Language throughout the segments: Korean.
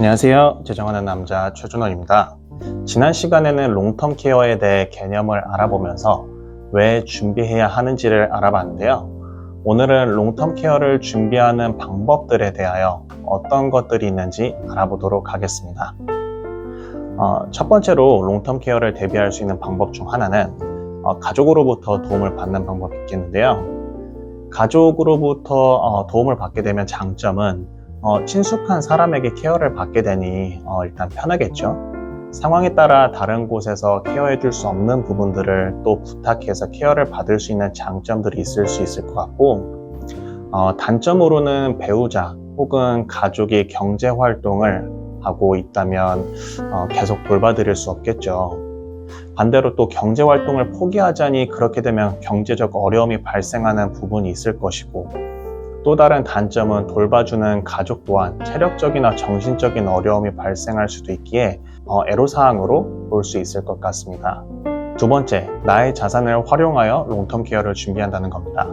안녕하세요. 재정하는 남자 최준원입니다. 지난 시간에는 롱텀 케어에 대해 개념을 알아보면서 왜 준비해야 하는지를 알아봤는데요. 오늘은 롱텀 케어를 준비하는 방법들에 대하여 어떤 것들이 있는지 알아보도록 하겠습니다. 첫 번째로 롱텀 케어를 대비할 수 있는 방법 중 하나는 가족으로부터 도움을 받는 방법이 있겠는데요. 가족으로부터 도움을 받게 되면 장점은 친숙한 사람에게 케어를 받게 되니 일단 편하겠죠. 상황에 따라 다른 곳에서 케어해 줄 수 없는 부분들을 또 부탁해서 케어를 받을 수 있는 장점들이 있을 수 있을 것 같고, 단점으로는 배우자 혹은 가족이 경제 활동을 하고 있다면 계속 돌봐드릴 수 없겠죠. 반대로 또 경제 활동을 포기하자니 그렇게 되면 경제적 어려움이 발생하는 부분이 있을 것이고, 또 다른 단점은 돌봐주는 가족 또한 체력적이나 정신적인 어려움이 발생할 수도 있기에 애로사항으로 볼 수 있을 것 같습니다. 두 번째, 나의 자산을 활용하여 롱텀 케어를 준비한다는 겁니다.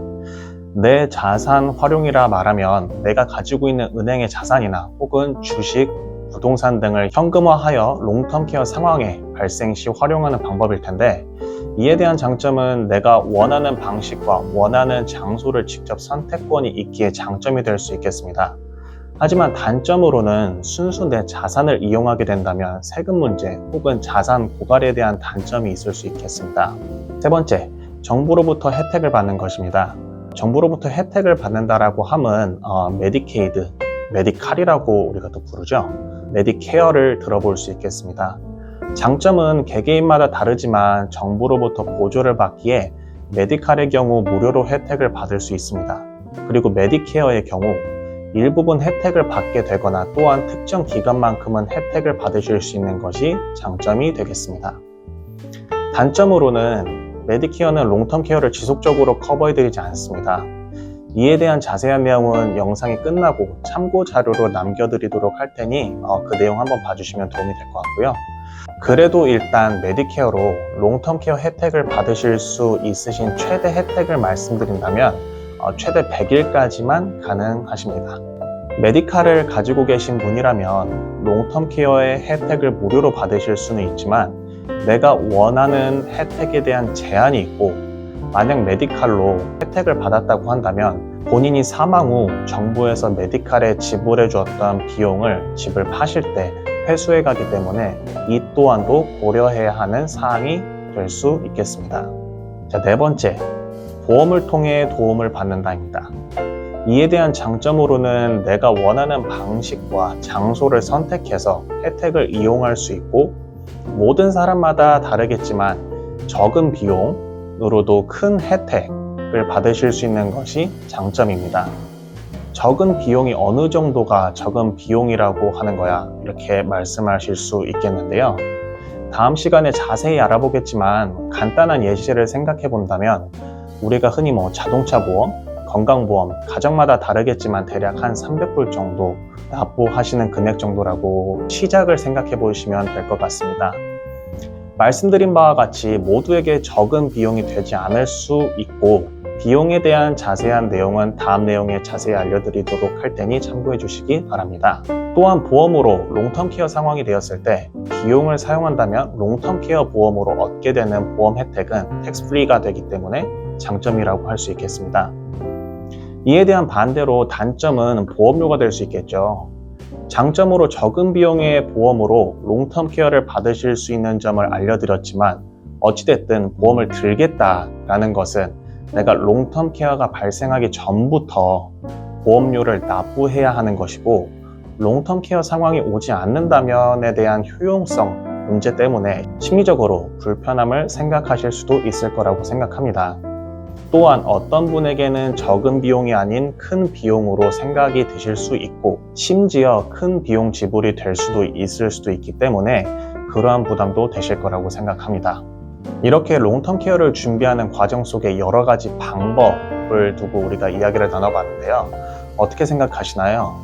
내 자산 활용이라 말하면 내가 가지고 있는 은행의 자산이나 혹은 주식, 부동산 등을 현금화하여 롱텀 케어 상황에 발생 시 활용하는 방법일 텐데, 이에 대한 장점은 내가 원하는 방식과 원하는 장소를 직접 선택권이 있기에 장점이 될 수 있겠습니다. 하지만 단점으로는 순수 내 자산을 이용하게 된다면 세금 문제 혹은 자산 고갈에 대한 단점이 있을 수 있겠습니다. 세 번째, 정부로부터 혜택을 받는 것입니다. 정부로부터 혜택을 받는다라고 함은 메디케이드, 메디칼이라고 우리가 또 부르죠. 메디케어를 들어볼 수 있겠습니다. 장점은 개개인마다 다르지만 정부로부터 보조를 받기에 메디칼의 경우 무료로 혜택을 받을 수 있습니다. 그리고 메디케어의 경우 일부분 혜택을 받게 되거나 또한 특정 기간만큼은 혜택을 받으실 수 있는 것이 장점이 되겠습니다. 단점으로는 메디케어는 롱텀 케어를 지속적으로 커버해드리지 않습니다. 이에 대한 자세한 내용은 영상이 끝나고 참고 자료로 남겨드리도록 할 테니 그 내용 한번 봐주시면 도움이 될 것 같고요. 그래도 일단 메디케어로 롱텀 케어 혜택을 받으실 수 있으신 최대 혜택을 말씀드린다면 최대 100일까지만 가능하십니다. 메디칼을 가지고 계신 분이라면 롱텀 케어의 혜택을 무료로 받으실 수는 있지만 내가 원하는 혜택에 대한 제한이 있고, 만약 메디칼로 혜택을 받았다고 한다면 본인이 사망 후 정부에서 메디칼에 지불해 주었던 비용을 집을 파실 때 회수해 가기 때문에 이 또한도 고려해야 하는 사항이 될 수 있겠습니다. 자, 네 번째, 보험을 통해 도움을 받는다입니다. 이에 대한 장점으로는 내가 원하는 방식과 장소를 선택해서 혜택을 이용할 수 있고, 모든 사람마다 다르겠지만 적은 비용으로도 큰 혜택을 받으실 수 있는 것이 장점입니다. 적은 비용이 어느 정도가 적은 비용이라고 하는 거야, 이렇게 말씀하실 수 있겠는데요. 다음 시간에 자세히 알아보겠지만 간단한 예시를 생각해 본다면 우리가 흔히 자동차 보험, 건강보험, 가정마다 다르겠지만 대략 한 300불 정도 납부하시는 금액 정도라고 시작을 생각해 보시면 될 것 같습니다. 말씀드린 바와 같이 모두에게 적은 비용이 되지 않을 수 있고, 비용에 대한 자세한 내용은 다음 내용에 자세히 알려드리도록 할 테니 참고해 주시기 바랍니다. 또한 보험으로 롱텀 케어 상황이 되었을 때 비용을 사용한다면 롱텀 케어 보험으로 얻게 되는 보험 혜택은 텍스 프리가 되기 때문에 장점이라고 할 수 있겠습니다. 이에 대한 반대로 단점은 보험료가 될 수 있겠죠. 장점으로 적은 비용의 보험으로 롱텀 케어를 받으실 수 있는 점을 알려드렸지만, 어찌됐든 보험을 들겠다라는 것은 내가 롱텀 케어가 발생하기 전부터 보험료를 납부해야 하는 것이고, 롱텀 케어 상황이 오지 않는다면에 대한 효용성 문제 때문에 심리적으로 불편함을 생각하실 수도 있을 거라고 생각합니다. 또한 어떤 분에게는 적은 비용이 아닌 큰 비용으로 생각이 드실 수 있고, 심지어 큰 비용 지불이 될 수도 있을 수도 있기 때문에 그러한 부담도 되실 거라고 생각합니다. 이렇게 롱텀 케어를 준비하는 과정 속에 여러 가지 방법을 두고 우리가 이야기를 나눠봤는데요. 어떻게 생각하시나요?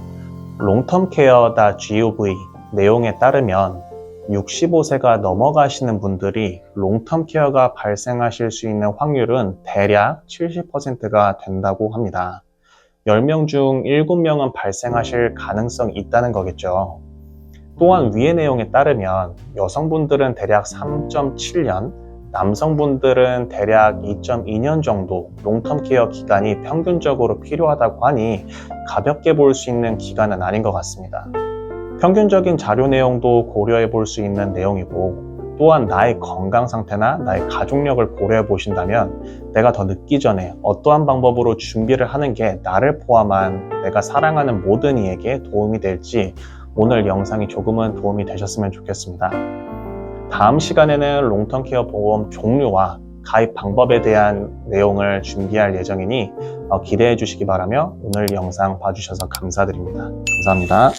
롱텀 케어.gov 내용에 따르면 65세가 넘어가시는 분들이 롱텀 케어가 발생하실 수 있는 확률은 대략 70%가 된다고 합니다. 10명 중 7명은 발생하실 가능성이 있다는 거겠죠. 또한 위의 내용에 따르면 여성분들은 대략 3.7년, 남성분들은 대략 2.2년 정도 롱텀 케어 기간이 평균적으로 필요하다고 하니 가볍게 볼 수 있는 기간은 아닌 것 같습니다. 평균적인 자료 내용도 고려해 볼 수 있는 내용이고, 또한 나의 건강 상태나 나의 가족력을 고려해 보신다면 내가 더 늦기 전에 어떠한 방법으로 준비를 하는 게 나를 포함한 내가 사랑하는 모든 이에게 도움이 될지 오늘 영상이 조금은 도움이 되셨으면 좋겠습니다. 다음 시간에는 롱텀 케어 보험 종류와 가입 방법에 대한 내용을 준비할 예정이니 기대해 주시기 바라며 오늘 영상 봐주셔서 감사드립니다. 감사합니다.